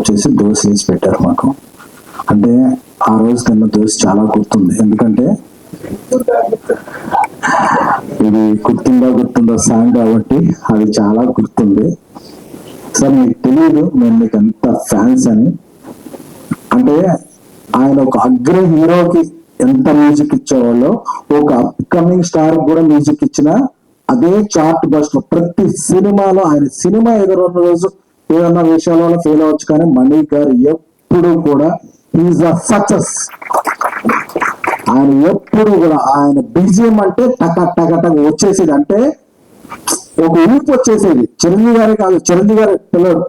వచ్చేసి దోశ వేసి పెట్టారు మాకు. అంటే ఆ రోజు తిన్న దోశ చాలా గుర్తుంది. ఎందుకంటే ఇది గుర్తుందా సాంగ్ కాబట్టి అది చాలా గుర్తుంది. సార్ మీకు తెలియదు నేను మీకు ఎంత ఫ్యాన్స్ అని. అంటే ఆయన ఒక అగ్ర హీరోకి ఎంత మ్యూజిక్ ఇచ్చేవాళ్ళో ఒక అప్కమింగ్ స్టార్ కూడా మ్యూజిక్ ఇచ్చిన అదే చార్ట్ బస్టర్. ప్రతి సినిమాలో ఆయన సినిమా ఎదురున్న రోజు ఏదన్నా విషయాలలో ఫెయిల్ అవ్వచ్చు, కానీ మణి గారు ఎప్పుడు కూడా ఈజ్ అ సక్సెస్. ఆయన ఎప్పుడు కూడా ఆయన బిజిఎం అంటే టక టక టక వచ్చేసేది, అంటే ఒక ఊపు వచ్చేసేది. చిరంజీవి గారే కాదు, చిరంజీవి గారి పిల్లడు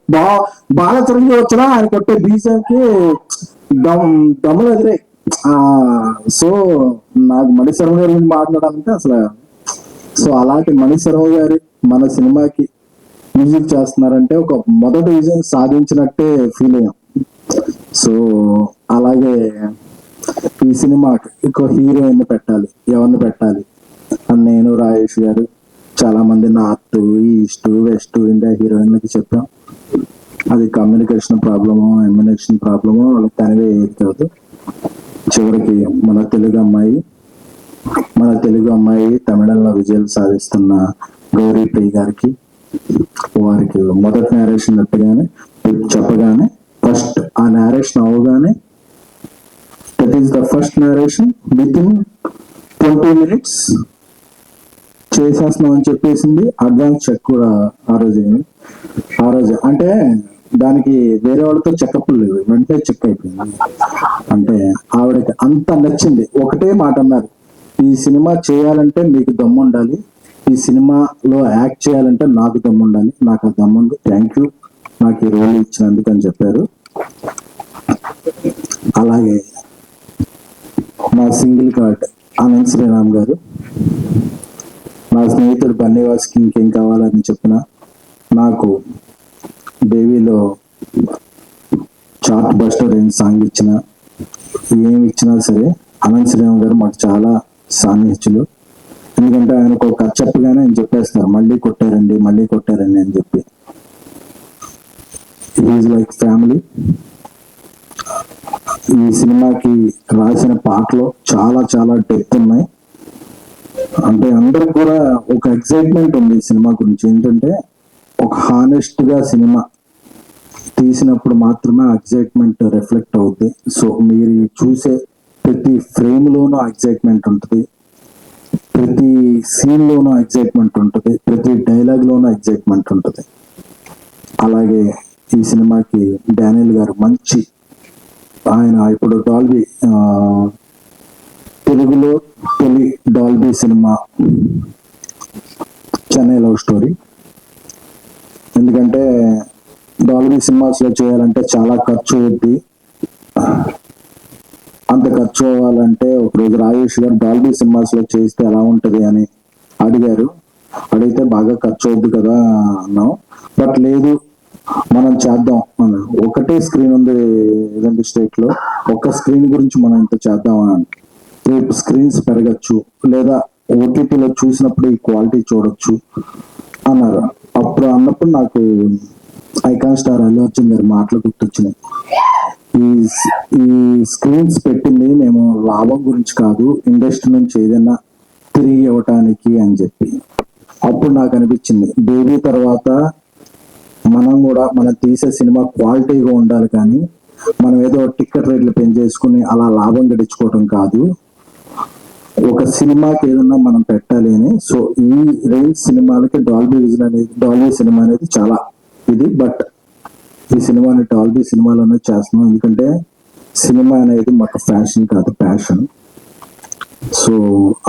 బాల చిరంజీవి వచ్చినా ఆయన కొట్టే బిజిఎం కి దమ్ములు ఎదురే. సో నాకు మణిశర్మ గారి గురించి మాట్లాడాలంటే అసలు సో అలాంటి మణిశర్మ గారి మన సినిమాకి మ్యూజిక్ చేస్తున్నారంటే ఒక మొదటి విజయం సాధించినట్టే ఫీల్ అయ్యాం. సో అలాగే ఈ సినిమాకి ఇంకో హీరోయిన్ పెట్టాలి, ఎవరిని పెట్టాలి అని నేను, రాజేష్ గారు, చాలా మంది నార్త్, ఈస్ట్, వెస్ట్ ఇండియా హీరోయిన్లకి చెప్పాం. అది కమ్యూనికేషన్ ప్రాబ్లము, ఎమ్యునేషన్ ప్రాబ్లము, వాళ్ళకి తనవే ఏది కాదు. చివరికి మన తెలుగు అమ్మాయి తమిళంలో విజయాలు సాధిస్తున్న గౌరీ ప్రియ గారికి, వారికి మొదటి నేరేషన్ చెప్పగానే ఫస్ట్ ఆ నేరేషన్ అవగానే that is the first narration with in 20 minutes చేసేస్తున్నాం అని చెప్పేసింది. అడ్వాన్స్ చెక్ కూడా ఆ రోజు అంటే దానికి వేరే వాళ్ళతో చెకప్ లేవు, వెంటనే చెక్ అయిపోయింది. అంటే ఆవిడకి అంత నచ్చింది. ఒకటే మాట అన్నారు, ఈ సినిమా చేయాలంటే మీకు దమ్ము ఉండాలి, ఈ సినిమాలో యాక్ట్ చేయాలంటే నాకు దమ్ము ఉండాలి, నాకు ఆ దమ్ముంది, థ్యాంక్ యూ నాకు ఈ రోల్ ఇచ్చినందుకు అని చెప్పారు. అలాగే నా సింగిల్ కార్డ్ అనంత్ శ్రీరామ్ గారు, నా స్నేహితుడు బన్నీవాస్కి ఇంకేం కావాలని చెప్పిన, నాకు దేవిలో చార్ట్ బస్టర్ ఏం సాంగ్ ఇచ్చినా ఏమి ఇచ్చినా సరే అనంత్ శ్రీరామ్ గారు మాకు చాలా సాన్నిహితులు. ఎందుకంటే ఆయనకు ఒక కథ చెప్పగానే ఆయన చెప్పేస్తారు, మళ్ళీ కొట్టారండి అని చెప్పి. Is like family. ఈ సినిమాకి రాసిన పాటలు చాలా చాలా డెప్త్ ఉన్నాయి. అంటే అందరికి కూడా ఒక ఎక్సైట్మెంట్ ఉంది ఈ సినిమా గురించి. ఏంటంటే ఒక హానెస్ట్ గా సినిమా తీసినప్పుడు మాత్రమే ఎక్సైట్మెంట్ రిఫ్లెక్ట్ అవుద్ది. సో మీరు చూసే ప్రతి ఫ్రేమ్ లోనూ ఎక్సైట్మెంట్ ఉంటుంది, ప్రతి సీన్ లోనూ ఎక్సైట్మెంట్ ఉంటుంది, ప్రతి డైలాగ్ లోనూ ఎక్సైట్మెంట్ ఉంటుంది. అలాగే ఈ సినిమాకి డానియల్ గారు మంచి, ఆయన ఇప్పుడు డాల్బీ తెలుగులో తొలి Dolby cinema Chennai love story. ఎందుకంటే డాల్బీ సినిమాస్ లో చేయాలంటే చాలా ఖర్చు అవుద్ది. అంత ఖర్చు అవ్వాలంటే ఒకరోజు రాజేష్ గారు డాల్బీ సినిమాస్ లో చేస్తే ఎలా ఉంటది అని అడిగారు. అడిగితే బాగా ఖర్చు అవుద్ది కదా అన్నాం. బట్ లేదు, మనం చేద్దాం. ఒకటే స్క్రీన్ ఉంది ఏదంటే స్టేట్ లో, ఒక్క స్క్రీన్ గురించి మనం ఇంత చేద్దాం అని. రేపు స్క్రీన్స్ పెరగచ్చు, లేదా ఓటీటీలో చూసినప్పుడు ఈ క్వాలిటీ చూడొచ్చు అన్నారు. అన్నప్పుడు నాకు ఐకాన్ స్టార్ అల్లు అర్జున్ గారి మాటలు గుర్తొచ్చినాయి. ఈ స్క్రీన్స్ పెట్టింది మేము లాభం గురించి కాదు, ఇండస్ట్రీ నుంచి ఏదైనా తిరిగి ఇవ్వటానికి అని చెప్పి. అప్పుడు నాకు అనిపించింది, బేబీ తర్వాత మనం తీసే సినిమా క్వాలిటీగా ఉండాలి, కానీ మనం ఏదో టికెట్ రేట్లు పెంచేసుకుని అలా లాభం గడించుకోవడం కాదు, ఒక సినిమాకి ఏదన్నా మనం పెట్టాలి అని. సో ఈ రేంజ్ సినిమాలకి డాల్బీ సినిమా అనేది చాలా ఇది. బట్ ఈ సినిమాని డాల్బీ సినిమాలోనే చేస్తున్నాం, ఎందుకంటే సినిమా అనేది మాకు ఫ్యాషన్ కాదు, ప్యాషన్. సో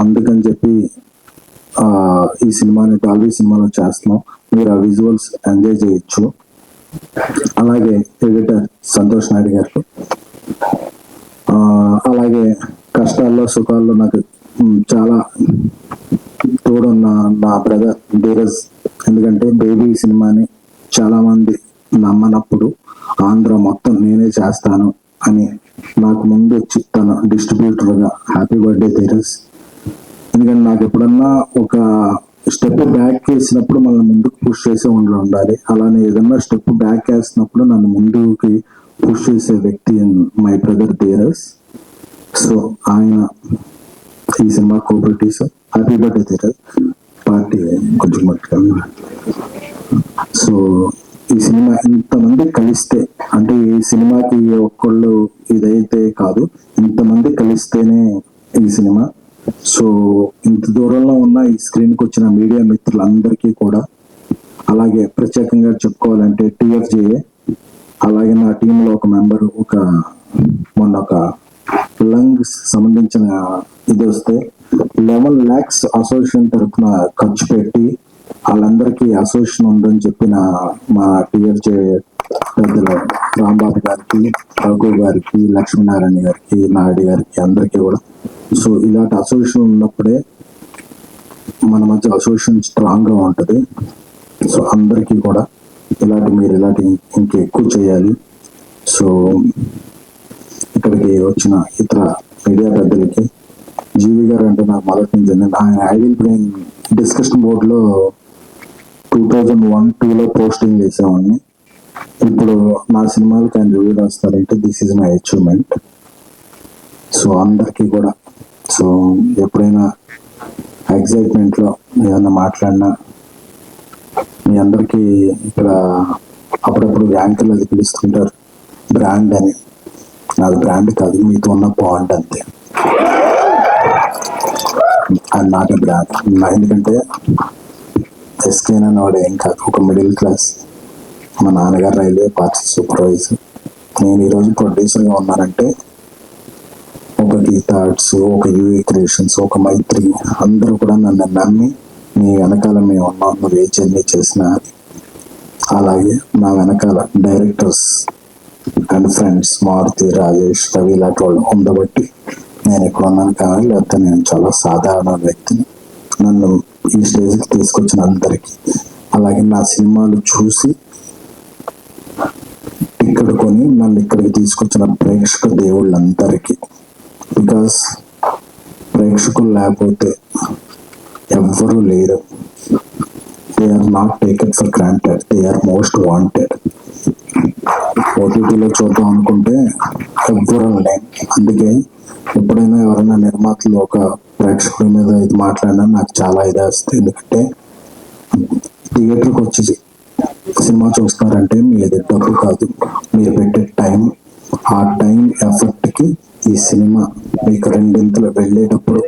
అందుకని చెప్పి ఈ సినిమాని డాల్బీ సినిమాలో చేస్తున్నాం. మీరు ఆ విజువల్స్ ఎంజాయ్ చేయొచ్చు. అలాగే ఎడిటర్ సంతోష్ నాయుడు గారు, అలాగే కష్టాల్లో సుఖాల్లో నాకు చాలా తోడున్న నా బ్రదర్ ధీరజ్. ఎందుకంటే బేబీ సినిమాని చాలా మంది నమ్మనప్పుడు ఆంధ్ర మొత్తం నేనే చేస్తాను అని నాకు ముందు వచ్చి తన డిస్ట్రిబ్యూటర్ గా, హ్యాపీ బర్త్డే ధీరజ్. ఎందుకంటే నాకు ఎప్పుడన్నా ఒక స్టెప్ బ్యాక్ వేసినప్పుడు మనం ముందుకు పుష్ చేసే ఉండాలి. అలానే ఏదన్నా స్టెప్ బ్యాక్ వేసినప్పుడు నన్ను ముందుకి పుష్ చేసే వ్యక్తి మై బ్రదర్ ధీరజ్. సో ఆయన ఈ cinema cooperatives. Happy birthday Dheeraj. Party కొంచెం మట్టుగా. సో ఈ సినిమా ఇంతమంది కలిస్తే, అంటే ఈ సినిమాకి ఒక్కళ్ళు ఇదైతే కాదు, ఇంతమంది కలిస్తేనే ఈ సినిమా. సో ఇంత దూరంలో ఉన్న ఈ స్క్రీన్కి వచ్చిన మీడియా మిత్రులందరికీ కూడా, అలాగే ప్రత్యేకంగా చెప్పుకోవాలంటే TFJA, అలాగే నా టీంలో ఒక మెంబర్ మొన్న ఒక లంగ్స్ సంబంధించిన ఇది వస్తే 11 lakhs అసోసియేషన్ తరఫున ఖర్చు పెట్టి వాళ్ళందరికీ అసోసియేషన్ ఉందని చెప్పిన మా TFJA పెద్దలు రాంబాబు గారికి, రఘు గారికి, లక్ష్మీనారాయణ గారికి, నాయుడు గారికి, అందరికీ కూడా. సో ఇలాంటి అసోసియేషన్ ఉన్నప్పుడే మన మధ్య అసోసియేషన్ స్ట్రాంగ్ గా ఉంటుంది. సో అందరికీ కూడా మీరు ఇలాంటి ఇంకెక్కువ చేయాలి. సో ఇక్కడికి వచ్చిన ఇతర మీడియా పెద్దలకి, జీవి గారు అంటే నాకు మొదటి నుంచి ఆయన ఐడియల్ బ్రెయిన్ డిస్కషన్ బోర్డులో 2001-2లో పోస్టింగ్ చేసేవాడిని. ఇప్పుడు నా సినిమాలకి ఆయన రివ్యూ రాస్తారంటే this is my achievement. So అందరికీ కూడా, సో ఎప్పుడైనా ఎగ్జైట్మెంట్లో ఏదైనా మాట్లాడినా మీ అందరికీ ఇక్కడ అప్పుడప్పుడు యాంకర్లు అది పిలుస్తుంటారు బ్రాండ్ అని. నాది బ్రాండ్ కాదు, మీతో ఉన్న బాండ్ అంతే. అది నాట్ బ్రాండ్. ఎందుకంటే ఎస్కేన్ అనేవాడు ఏం కాదు, ఒక మిడిల్ క్లాస్. మా నాన్నగారు రైల్వే పార్ట్స్ సూపర్వైజర్. నేను ఈరోజు ప్రొడ్యూసర్గా ఉన్నానంటే ఒక గీతా ఆర్ట్స్, ఒక యూఏ క్రియేషన్స్, ఒక మైత్రి, అందరూ కూడా నన్ను నమ్మి నీ వెనకాల మేము ఉన్నాం, నువ్వు ఏ జర్నీ చేసినా. అలాగే నా వెనకాల directors and friends Maruthi, Rajesh, Ravi ఇలాంటి వాళ్ళు ఉండబట్టి నేను ఇక్కడ ఉన్నాను. కానీ లేకపోతే నేను చాలా సాధారణ వ్యక్తిని. నన్ను ఈ స్టేజ్కి తీసుకొచ్చిన అందరికీ, అలాగే నా సినిమాలు చూసి టికెట్ కొని నన్ను ఇక్కడికి తీసుకొచ్చిన ప్రేక్షక దేవుళ్ళందరికీ. బికాస్ ప్రేక్షకులు లేకపోతే ఎవ్వరూ లేరు. They are not taken for granted, they are most wanted. OTTలో చూద్దాం అనుకుంటే ఎవ్వరూ లేం. అందుకే ఎప్పుడైనా ఎవరైనా నిర్మాతలు ఒక ప్రేక్షకుల మీద ఇది మాట్లాడినా నాకు చాలా ఇది వస్తుంది. ఎందుకంటే థియేటర్కి వచ్చి సినిమా చూస్తారంటే మీది డబ్బు కాదు, మీరు పెట్టే టైం. ఆ టైం ఎఫర్ట్కి ఈ సినిమా మీకు రెండింతలు వెళ్ళేటప్పుడు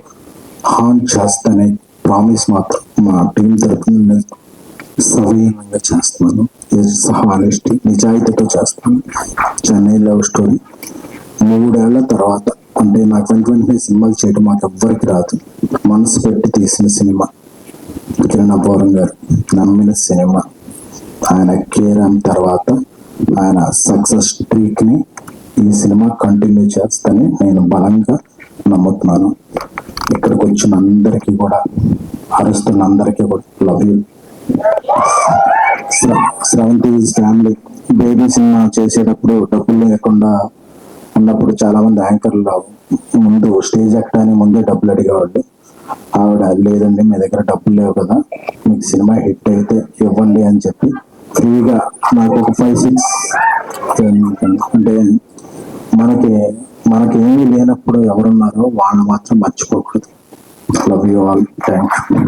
హాన్ చేస్తానే ప్రామిస్ మాత్రం మా టీం తరఫున సవీనంగా చేస్తున్నాను. హానెస్టీ, నిజాయితీతో చేస్తాను. చెన్నై లవ్ స్టోరీ 3 ఏళ్ల తర్వాత, అంటే నాకు వెంటనే సినిమాలు చేయడం మాకు ఎవ్వరికి రాదు. మనసు పెట్టి తీసిన సినిమా, కిరణ్ అబ్బవరం గారు నమ్మిన సినిమా. ఆయన కేరామ్ తర్వాత ఆయన సక్సెస్ స్ట్రీక్ ని ఈ సినిమా కంటిన్యూ చేస్తని నేను బలంగా నమ్ముతున్నాను. ఇక్కడికి వచ్చిన అందరికీ కూడా, అరుస్తున్న అందరికీ కూడా love you. Sravanthi family baby cinema చేసేటప్పుడు డబ్బులు లేకుండా ఉన్నప్పుడు చాలా మంది యాంకర్లు ముందు స్టేజ్ ఎక్కడానికి ముందే డబ్బులు అడిగేవాళ్ళు. ఆవిడ లేదండి, మీ దగ్గర డబ్బులు లేవు కదా, మీకు సినిమా హిట్ అయితే ఇవ్వండి అని చెప్పి ఫ్రీగా నాకు ఒక 5-6 అంటే మనకి ఏమీ లేనప్పుడు ఎవరున్నారో వాళ్ళు మాత్రం మర్చిపోకూడదు. Love you all. Thank you.